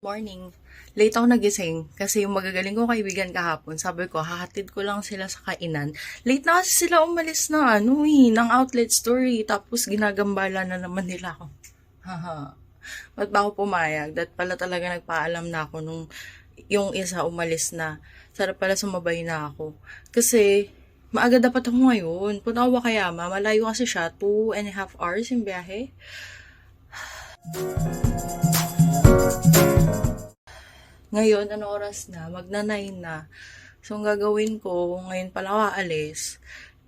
Morning. Late ako nagising kasi yung magagaling kong kaibigan kahapon, sabi ko, hahatid ko lang sila sa kainan. Late na kasi sila umalis ng ng outlet story. Tapos ginagambala na naman nila ako. Haha. Ba't ba ako pumayag? That pala talaga nagpaalam na ako nung yung isa umalis na. Sarap pala sumabay na ako. Kasi maaga dapat ako ngayon. Punta ako Wakayama. Malayo kasi siya. 2.5 hours yung biyahe. Ngayon, ano oras na? Magna-9 na. So, ang gagawin ko, ngayon pala ako aalis.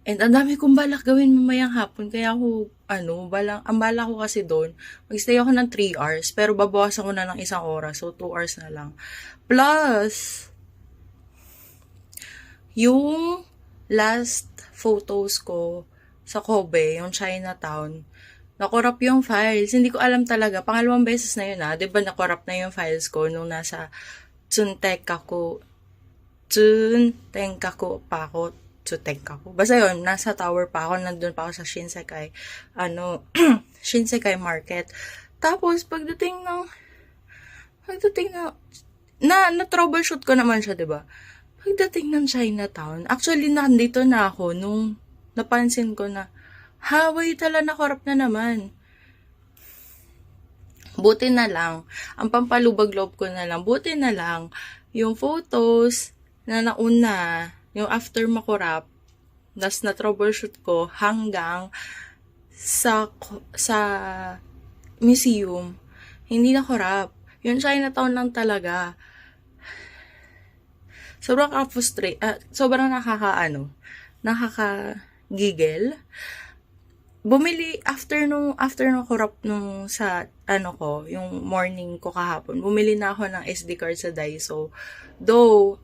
And ang dami kong balak gawin mamayang hapon. Kaya ako, ang balak ko kasi doon, magstay ako ng 3 hours. Pero babawasan ko na ng 1 oras. So, 2 hours na lang. Plus, yung last photos ko sa Kobe, yung Chinatown, nakorap yung files. Hindi ko alam talaga. Pangalawang beses na yun Diba nakorap na yung files ko nung nasa Tsuntenkaku pa ako. Tsuntenkaku. Basta yun, nasa tower pa ako. Nandun pa ako sa Shinsekai. Shinsekai Market. Tapos, pagdating na-troubleshoot ko naman siya, diba? Pagdating ng Chinatown, actually, nandito na ako nung napansin ko na Hawaii tala na korap na naman. Buti na lang, ang pampalubag loob ko na lang, buti na lang, yung photos na nauna, yung after makorap, tas na troubleshoot ko hanggang sa museum, hindi na korap. Yung Chinatown lang talaga. Sobrang sobrang nakaka-giggle. Bumili, after nung kurap nung sa, yung morning ko kahapon, bumili na ako ng SD card sa Daiso. Though,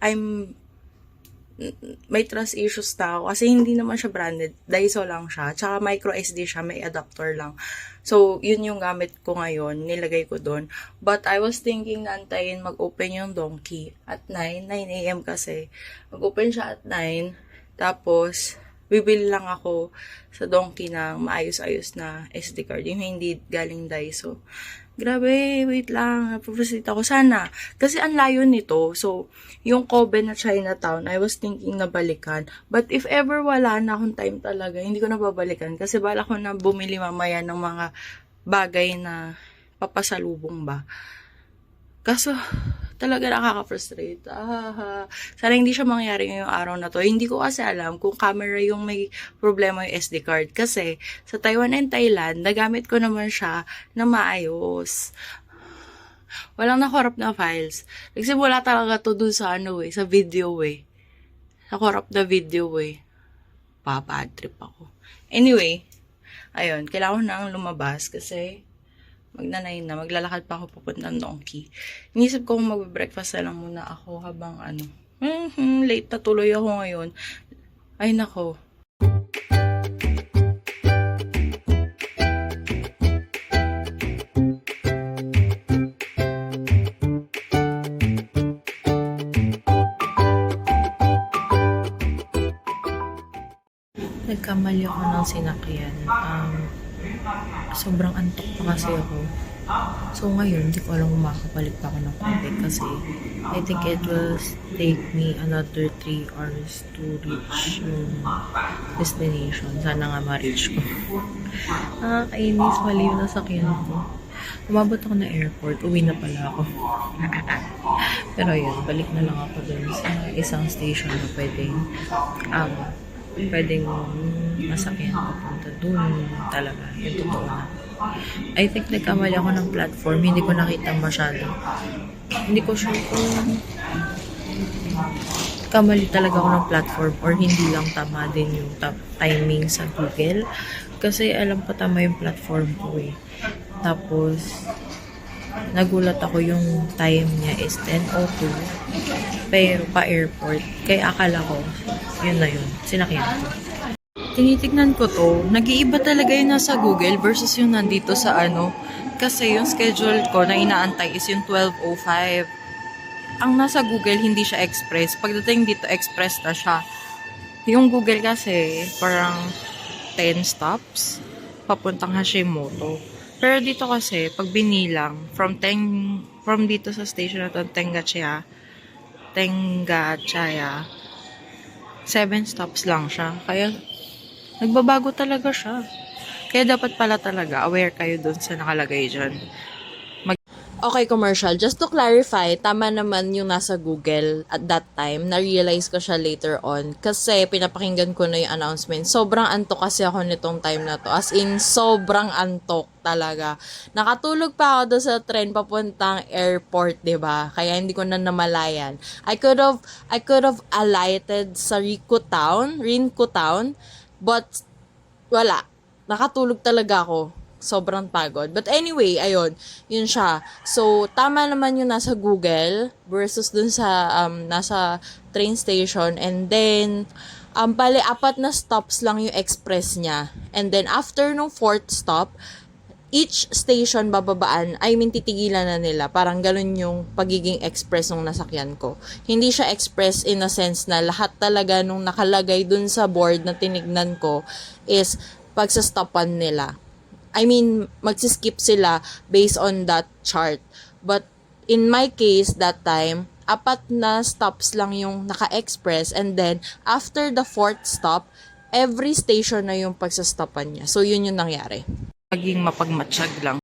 may trust issues na ako kasi hindi naman siya branded. Daiso lang siya. Tsaka micro SD siya, may adapter lang. So, yun yung gamit ko ngayon. Nilagay ko doon. But I was thinking na antayin mag-open yung Donkey at 9 a.m. kasi. Mag-open siya at 9. Tapos, bibili lang ako sa Donkey ng maayos-ayos na SD card. Yung hindi galing Daiso. Grabe, wait lang. Napapasit ako. Sana. Kasi ang layo nito. So, yung Kobe na Chinatown, I was thinking na balikan. But if ever wala na akong time talaga, hindi ko na babalikan. Kasi bala ko na bumili mamaya ng mga bagay na papasalubong ba. Kaso, talaga nakaka-frustrate. Sana hindi siya mangyari ngayong araw na to. Hindi ko kasi alam kung camera yung may problema yung SD card. Kasi sa Taiwan and Thailand, nagamit ko naman siya na maayos. Walang nakorap na files. Nagsimula talaga to dun sa sa video Sa korap na video Bad trip ako. Anyway, ayun, kailangan ko nang lumabas kasi magna-9 na, maglalakad pa ako papuntang Donkey. Inisip ko kung mag-breakfast na lang muna ako habang late na tuloy ako ngayon. Ay nako. Nagkamali ako ng sinakyan. Sobrang antok pa kasi ako. So ngayon, hindi ko alam kung makakabalik pa ako ng Kobe kasi I think it will take me another 3 hours to reach yung destination. Sana nga ma-reach ko. Nakakainis, mali yung nasakyan ko. Umabot ako na airport, uwi na pala ako. Pero yun, balik na lang ako dun sa isang station na pwedeng masakyan papunta dun talaga. Yung totoo na. I think nagkamali ako ng platform. Hindi ko nakita masyado. Hindi ko sure kung kamali talaga ako ng platform or hindi lang tama din yung timing sa Google. Kasi alam ko tama yung platform ko Tapos, nagulat ako yung time niya is 10:02 pero pa-airport. Kaya akala ko, yun na yun. Sinakyan ko. Tinitignan ko to, nag-iiba talaga yung nasa Google versus yung nandito sa Kasi yung schedule ko na inaantay is yung 12:05. Ang nasa Google, hindi siya express. Pagdating dito, express na siya. Yung Google kasi, parang 10 stops papuntang Hashimoto. Pero dito kasi, pag binilang, from 10 from dito sa station na to, Tengachaya, 7 stops lang siya. Kaya, nagbabago talaga siya. Kaya dapat pala talaga, aware kayo dun sa nakalagay dyan. Okay, commercial. Just to clarify, tama naman yung nasa Google at that time. Na-realize ko siya later on. Kasi pinapakinggan ko na yung announcement. Sobrang antok kasi ako nitong time na to. As in, sobrang antok talaga. Nakatulog pa ako doon sa train papuntang airport, 'di ba? Kaya hindi ko na namalayan. I could have alighted sa Rinco Town, but wala. Nakatulog talaga ako. Sobrang pagod. But anyway, ayun, yun siya. So, tama naman yung nasa Google versus dun sa nasa train station. And then, bale, 4 na stops lang yung express niya. And then, after nung 4th stop, each station bababaan, titigilan na nila. Parang ganun yung pagiging express ng nasakyan ko. Hindi siya express in a sense na lahat talaga nung nakalagay dun sa board na tinignan ko is pagsastopan nila. Magsiskip sila based on that chart. But in my case, that time, 4 na stops lang yung naka-express, and then, after the 4th stop, every station na yung pagsastopan niya. So, yun yung nangyari. Maging mapagmatsyag lang.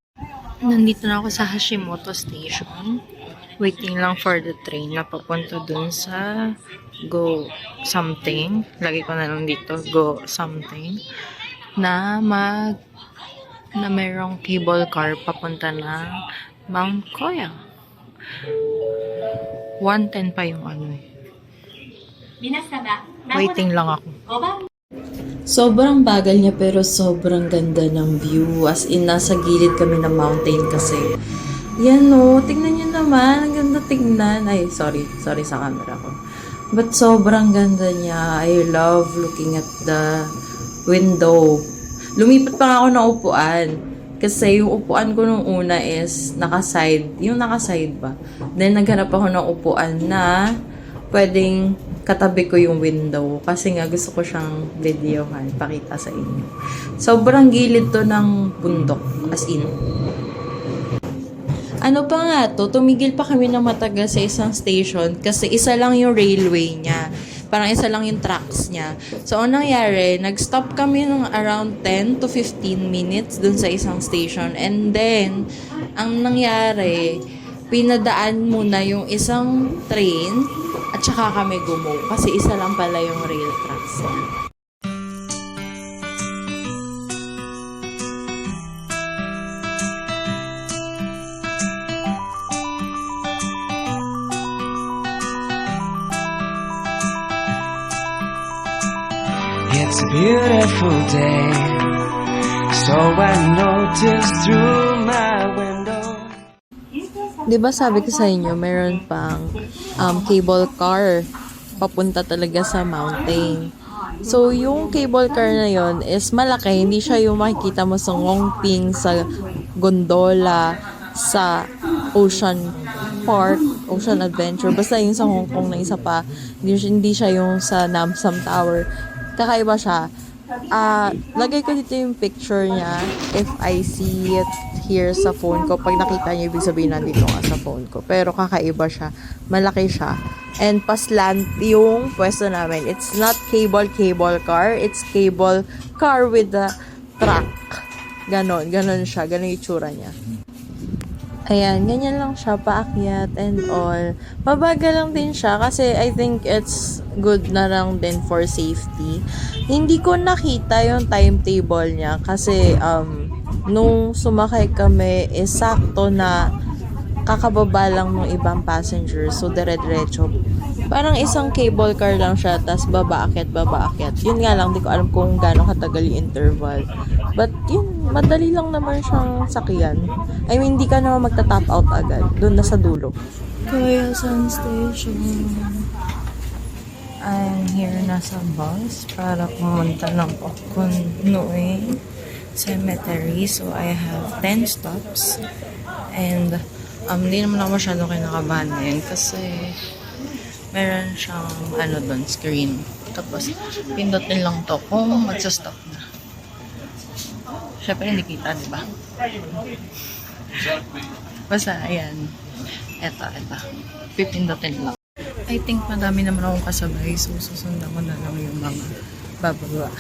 Nandito na ako sa Hashimoto Station. Waiting lang for the train na papunta dun sa Go something. Lagi ko na lang dito, Go something. Na mayroong cable car papunta ng Mount Koya. 1:10 pa yung Waiting lang ako. Sobrang bagal niya pero sobrang ganda ng view. As in, nasa gilid kami ng mountain kasi. Yan o, tignan niyo naman. Ang ganda tignan. Ay, sorry sa camera ko. But sobrang ganda niya. I love looking at the window. Lumipat pa nga ako ng upuan. Kasi yung upuan ko nung una is naka-side. Yung naka-side ba? Then, naghanap ako ng upuan na pwedeng katabi ko yung window. Kasi nga, gusto ko siyang videohan. Pakita sa inyo. Sobrang gilid to ng bundok. As in. Ano pa nga to? Tumigil pa kami ng matagal sa isang station kasi isa lang yung railway niya. Parang isa lang yung tracks niya. So, anong nangyari? Nag-stop kami ng around 10 to 15 minutes dun sa isang station. And then, ang nangyari, pinadaan muna yung isang train at saka kami gumo. Kasi isa lang pala yung rail tracks niya. It's a beautiful day, so I noticed through my window. Diba sabi ko sa inyo, meron pang cable car papunta talaga sa mountain. So, yung cable car na yon is malaki. Hindi siya yung makikita mo sa Ngongping, sa gondola, sa Ocean Park, Ocean Adventure. Basta yung sa Hong Kong na isa pa. Hindi siya yung sa Namsam Tower. Kakaiba siya. Lagay ko dito yung picture niya if I see it here sa phone ko. Pag nakita niyo, ibig sabihin nandito nga sa phone ko. Pero kakaiba siya. Malaki siya. And paslant yung pwesto namin. It's not cable car. It's cable car with the track. Ganon siya. Ganon yung itsura niya. Ayan, ganyan lang siya, paakyat and all. Mabagal lang din siya kasi I think it's good na lang din for safety. Hindi ko nakita yung timetable niya kasi nung sumakay kami, sakto na kakababa lang ng ibang passenger. So, dire-diretso. Parang isang cable car lang siya, tas baba-akyat. Yun nga lang, di ko alam kung gaano katagal yung interval. But, yun, madali lang naman siyang sakyan. Di ka naman magta-tap out agad. Doon na sa dulo. Kayasan Station. I'm here na sa bus para pumunta ng Okun-Noe Cemetery. So, I have 10 stops. And, hindi naman ako masyadong kinakabahan ngayon kasi meron siyang doon, screen. Tapos, pindutin lang to kung magsa-stop na. Siyempre, hindi kita, diba? Basta, ayan. Eto. Pipindutin lang. I think madami naman akong kasabay. So, susundan ko na lang yung mga bababa.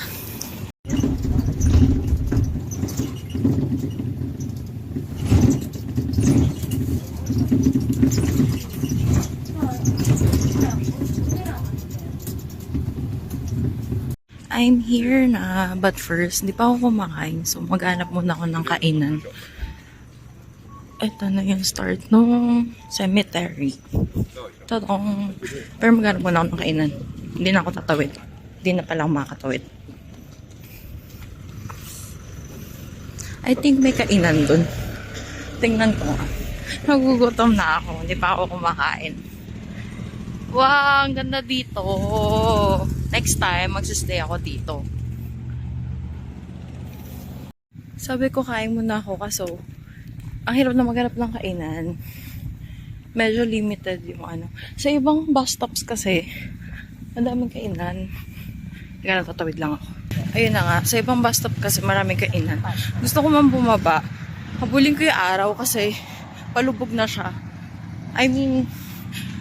I'm here na, but first, di pa ako kumakain. So, maghanap muna ako ng kainan. Ito na yung start ng cemetery. Totong. Pero maghanap muna ako ng kainan. Hindi na ako tatawid. Hindi na pala ako makakatawid. I think may kainan dun. Tingnan ko nga. Nagugutom na ako. Hindi pa ako kumakain. Wow, ang ganda dito. Next time, magsistay ako dito. Sabi ko, kain muna ako kaso ang hirap na maghanap ng kainan. Medyo limited yung ano. Sa ibang bus stops kasi, ang daming kainan. Teka, tatawid lang ako. Ayun na nga, sa ibang bus stop kasi maraming kainan. Gusto ko man bumaba. Habulin ko yung araw kasi palubog na siya. I mean,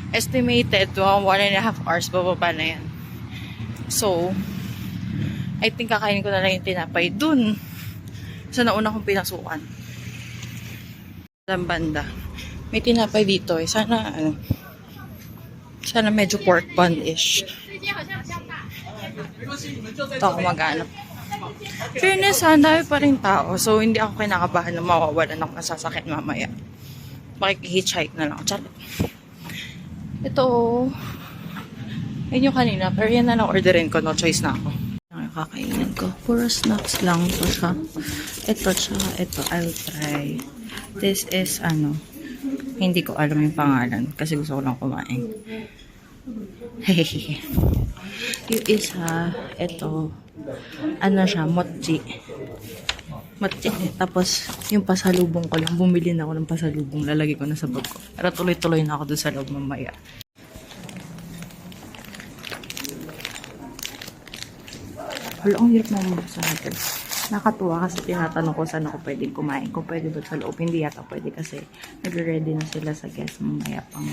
estimated 1.5 hours bababa na yan. So, I think kakainin ko na lang yung tinapay dun sa nauna kong pinasukan. Sa banda. May tinapay dito eh. Sana medyo pork bun-ish. Ito ako mag-anap. Fairness, ang dami pa rin tao. So, hindi ako kinakabahan na mawawalan ako ng sasakyan mamaya. Makikihitchhike na lang. Charot. Ito, yun yung kanina. Pero yan na lang orderin ko. No choice na ako. Ang kakainin ko. Puro snacks lang ito siya. Ito siya. Ito, I'll try. This is, hindi ko alam yung pangalan. Kasi gusto ko lang kumain. Hehehe. Yung isa, ito, siya, mochi. Mochi. Tapos, yung pasalubong ko lang. Bumili na ako ng pasalubong. Lalagay ko na sa bag ko. Pero tuloy-tuloy na ako doon sa loob mamaya. Hala, ang hirap na mabuksan natin. Nakatuwa kasi tinatanong ko saan ako pwedeng kumain. Kung pwede ba sa loob, hindi yata pwede kasi nagre-ready na sila sa guest mamaya pang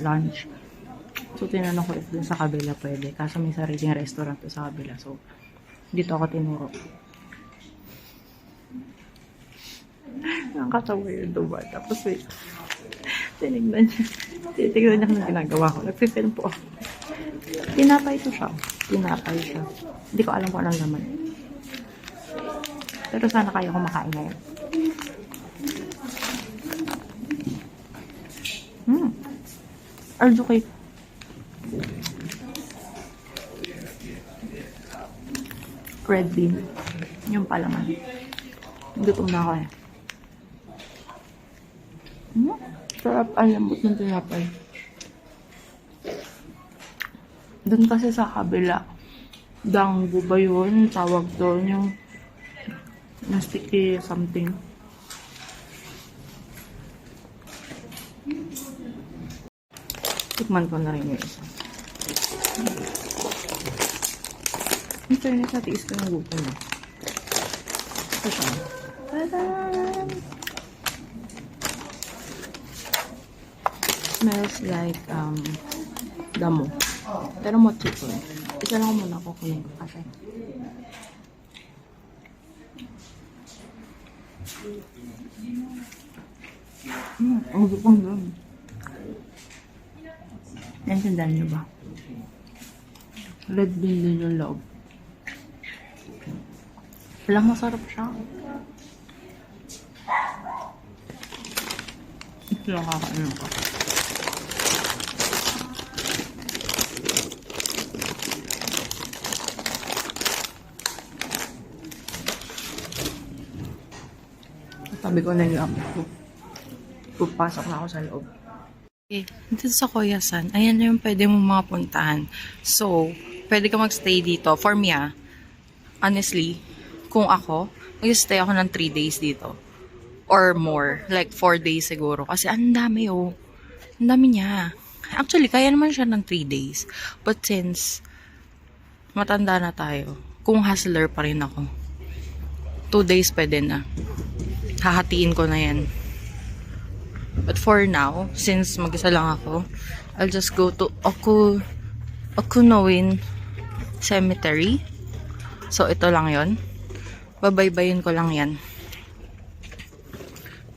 lunch. So, tinanong ko if dun sa kabila pwede. Kaso may sariling restaurant to sa kabila. So, dito ako tinuro. Nakakatawa yun diba? Tapos wait. Tinignan niya. Titignan niya kung ginagawa ko. Nagpipin po ako. Tinapay ito siya. Tinapay siya. Hindi ko alam kung anong laman. Pero sana kaya kumakain ngayon. Arjo cake. Red bean. Yung palaman. Gutom na ako eh. Sarap. Ang lambot ng tinapay. Doon kasi sa kabila. Danggo ba yun? Tawag doon yung sticky something. Tikman ko na rin yung isa. In fairness, natiis ko ng gutom mo. Ito siya. Ta-da! Smells like damo. Pero mochi ko eh. Isa lang muna kukunin ko kasi. Ang bukong doon. Naintindihan niyo ba? Red bean din yung loob. Walang masarap siya. Ito lang kakainin ko. Sabi ko na yung pupasok na ako sa loob. Okay, dito sa Koyasan, ayan na yung pwede mong mga puntahan. So, pwede ka magstay dito. For me honestly, kung ako, mag-stay ako ng 3 days dito. Or more. Like 4 days siguro. Kasi ang dami Ang dami niya. Actually, kaya naman siya ng 3 days. But since matanda na tayo, kung hustler pa rin ako, 2 days pwede na. Hahatiin ko na yan. But for now, since mag-isa lang ako, I'll just go to Okunoin Cemetery. So, ito lang yon. Babaybayin ko lang yan.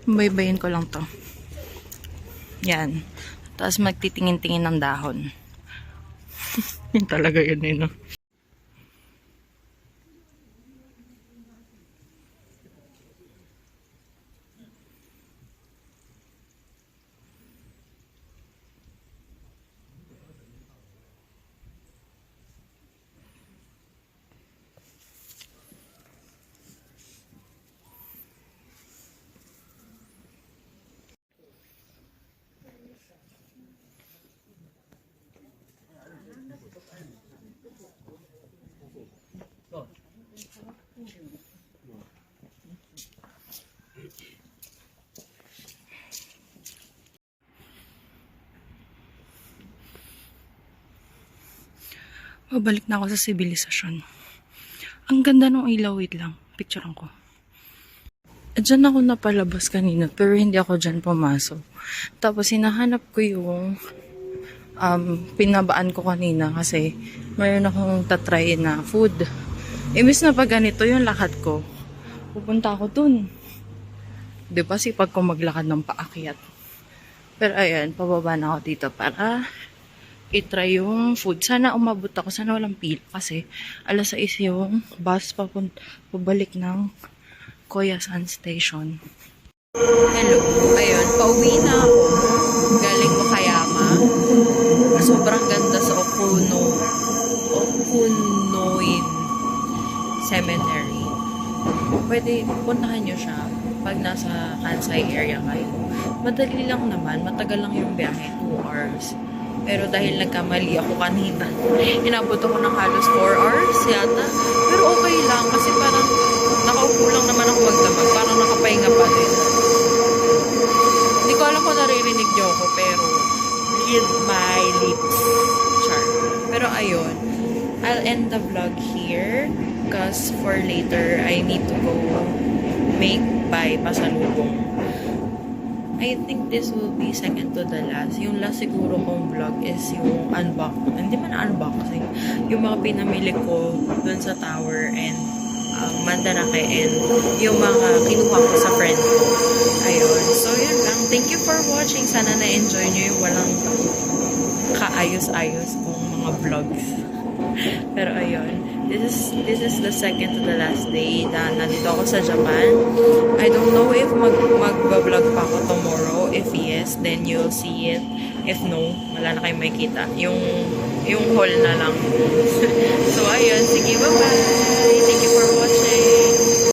Babaybayin ko lang to. Yan. Tapos magtitingin-tingin ng dahon. Yun talaga yun eh, no? Babalik na ako sa sibilisasyon. Ang ganda ng ilaw. Wait lang. Picturean ko. Diyan ako napalabas kanina, pero hindi ako dyan pumasok. Tapos hinahanap ko yung pinabaan ko kanina kasi mayroon akong tatry na food. Imbis na pag ganito yung lakad ko, pupunta ako dun. Diba sipag ko maglakad ng paakyat. Pero ayan, pababa na ako dito para itry yung food. Sana umabot ako, sana walang pila kasi alas 6 yung bus pabalik ng Koyasan Station. Hello. Ayun, pauwi na ako. Galing Wakayama. Sobrang ganda sa Okunoin Cemetery. Pwede puntahan nyo siya pag nasa Kansai area kayo. Madali lang naman. Matagal lang yung biyahe. 2 hours. Pero dahil nagkamali ako kanina, inabot ako ng halos 4 hours yata. Pero okay lang kasi parang nakaupo lang naman ako magdamag. Parang nakapahinga pa din. Hindi ko alam kung naririnig niyo ako, pero read my lips. Char. Pero ayun, I'll end the vlog here because for later, I need to go make by pasalubong. I think this will be second to the last. Yung last siguro kong vlog is yung hindi man unboxing. Yung mga pinamili ko dun sa tower and Mandarake and yung mga kinuha ko sa friend ko. Ayun. So, yun lang. Thank you for watching. Sana na-enjoy nyo yung walang kaayos-ayos kong mga vlogs. Pero ayun. This is the second to the last day na nandito ako sa Japan. I don't know if mag-vlog pa ako tomorrow. If yes, then you'll see it. If no, wala na kayong makikita. Yung haul na lang. So, ayun. Sige, bye-bye!